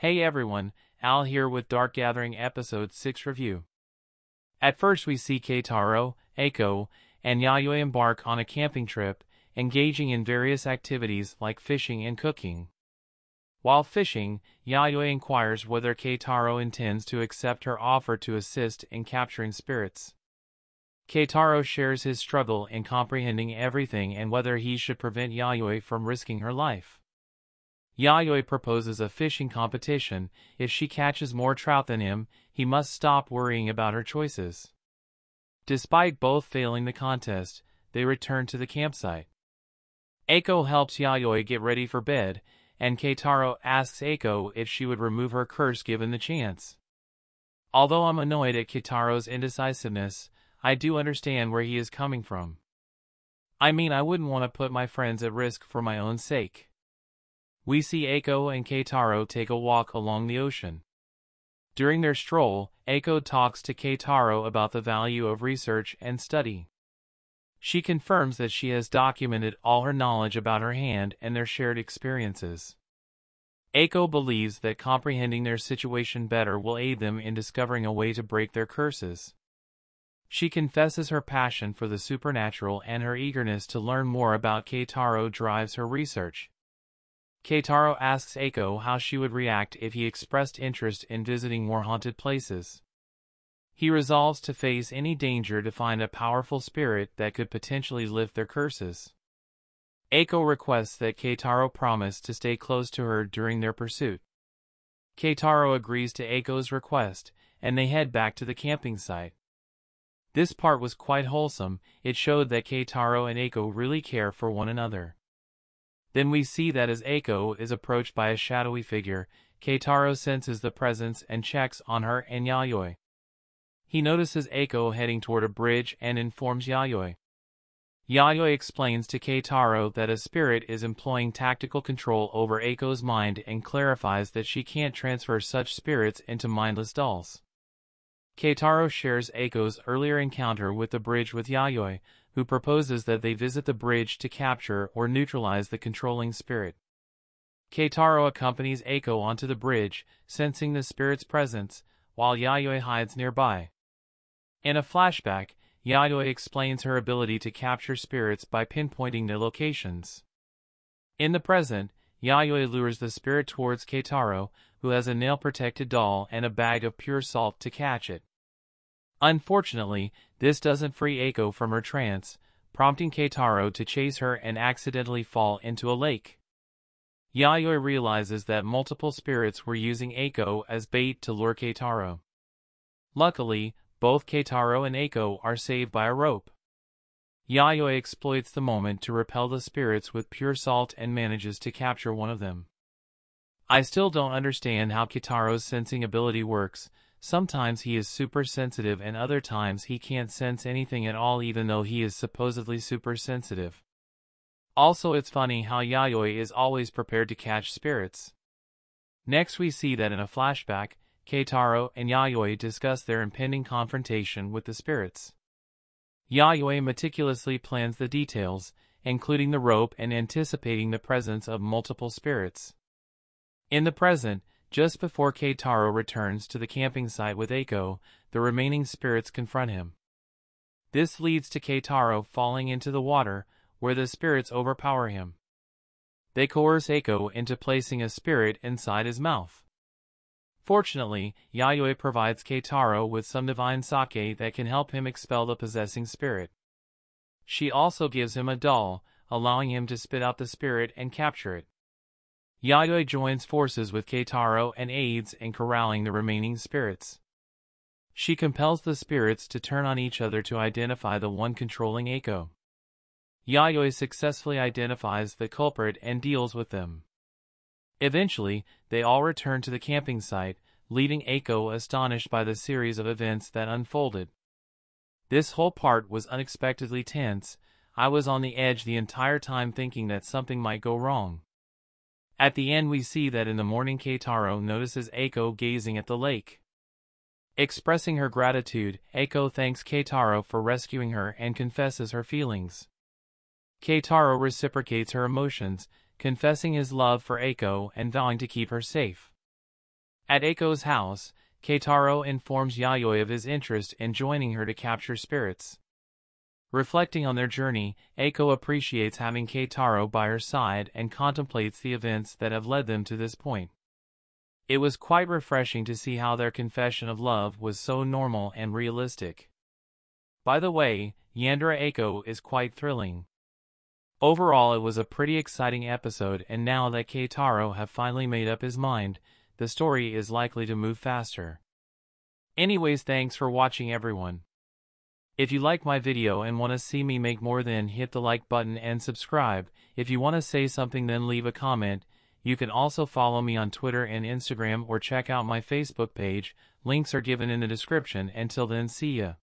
Hey everyone, Al here with Dark Gathering Episode 6 review. At first we see Keitaro, Eiko, and Yayoi embark on a camping trip, engaging in various activities like fishing and cooking. While fishing, Yayoi inquires whether Keitaro intends to accept her offer to assist in capturing spirits. Keitaro shares his struggle in comprehending everything and whether he should prevent Yayoi from risking her life. Yayoi proposes a fishing competition. If she catches more trout than him, he must stop worrying about her choices. Despite both failing the contest, they return to the campsite. Eiko helps Yayoi get ready for bed, and Keitaro asks Eiko if she would remove her curse given the chance. Although I'm annoyed at Keitaro's indecisiveness, I do understand where he is coming from. I mean, I wouldn't want to put my friends at risk for my own sake. We see Eiko and Keitaro take a walk along the ocean. During their stroll, Eiko talks to Keitaro about the value of research and study. She confirms that she has documented all her knowledge about her hand and their shared experiences. Eiko believes that comprehending their situation better will aid them in discovering a way to break their curses. She confesses her passion for the supernatural, and her eagerness to learn more about Keitaro drives her research. Keitaro asks Eiko how she would react if he expressed interest in visiting more haunted places. He resolves to face any danger to find a powerful spirit that could potentially lift their curses. Eiko requests that Keitaro promise to stay close to her during their pursuit. Keitaro agrees to Eiko's request, and they head back to the camping site. This part was quite wholesome. It showed that Keitaro and Eiko really care for one another. Then we see that as Eiko is approached by a shadowy figure, Keitaro senses the presence and checks on her and Yayoi. He notices Eiko heading toward a bridge and informs Yayoi. Yayoi explains to Keitaro that a spirit is employing tactical control over Eiko's mind and clarifies that she can't transfer such spirits into mindless dolls. Keitaro shares Eiko's earlier encounter with the bridge with Yayoi, who proposes that they visit the bridge to capture or neutralize the controlling spirit. Keitaro accompanies Eiko onto the bridge, sensing the spirit's presence, while Yayoi hides nearby. In a flashback, Yayoi explains her ability to capture spirits by pinpointing their locations. In the present, Yayoi lures the spirit towards Keitaro, who has a nail-protected doll and a bag of pure salt to catch it. Unfortunately, this doesn't free Eiko from her trance, prompting Keitaro to chase her and accidentally fall into a lake. Yayoi realizes that multiple spirits were using Eiko as bait to lure Keitaro. Luckily, both Keitaro and Eiko are saved by a rope. Yayoi exploits the moment to repel the spirits with pure salt and manages to capture one of them. I still don't understand how Keitaro's sensing ability works. Sometimes he is super sensitive and other times he can't sense anything at all, even though he is supposedly super sensitive. Also, it's funny how Yayoi is always prepared to catch spirits. Next we see that in a flashback, Keitaro and Yayoi discuss their impending confrontation with the spirits. Yayoi meticulously plans the details, including the rope and anticipating the presence of multiple spirits. In the present, just before Keitaro returns to the camping site with Eiko, the remaining spirits confront him. This leads to Keitaro falling into the water, where the spirits overpower him. They coerce Eiko into placing a spirit inside his mouth. Fortunately, Yayoi provides Keitaro with some divine sake that can help him expel the possessing spirit. She also gives him a doll, allowing him to spit out the spirit and capture it. Yayoi joins forces with Keitaro and aids in corralling the remaining spirits. She compels the spirits to turn on each other to identify the one controlling Eiko. Yayoi successfully identifies the culprit and deals with them. Eventually, they all return to the camping site, leaving Eiko astonished by the series of events that unfolded. This whole part was unexpectedly tense. I was on the edge the entire time thinking that something might go wrong. At the end we see that in the morning Keitaro notices Eiko gazing at the lake. Expressing her gratitude, Eiko thanks Keitaro for rescuing her and confesses her feelings. Keitaro reciprocates her emotions, confessing his love for Eiko and vowing to keep her safe. At Eiko's house, Keitaro informs Yayoi of his interest in joining her to capture spirits. Reflecting on their journey, Eiko appreciates having Keitaro by her side and contemplates the events that have led them to this point. It was quite refreshing to see how their confession of love was so normal and realistic. By the way, Yandere Eiko is quite thrilling. Overall, it was a pretty exciting episode, and now that Keitaro have finally made up his mind, the story is likely to move faster. Anyways, thanks for watching, everyone. If you like my video and want to see me make more, then hit the like button and subscribe. If you want to say something, then leave a comment. You can also follow me on Twitter and Instagram or check out my Facebook page. Links are given in the description. Until then, see ya.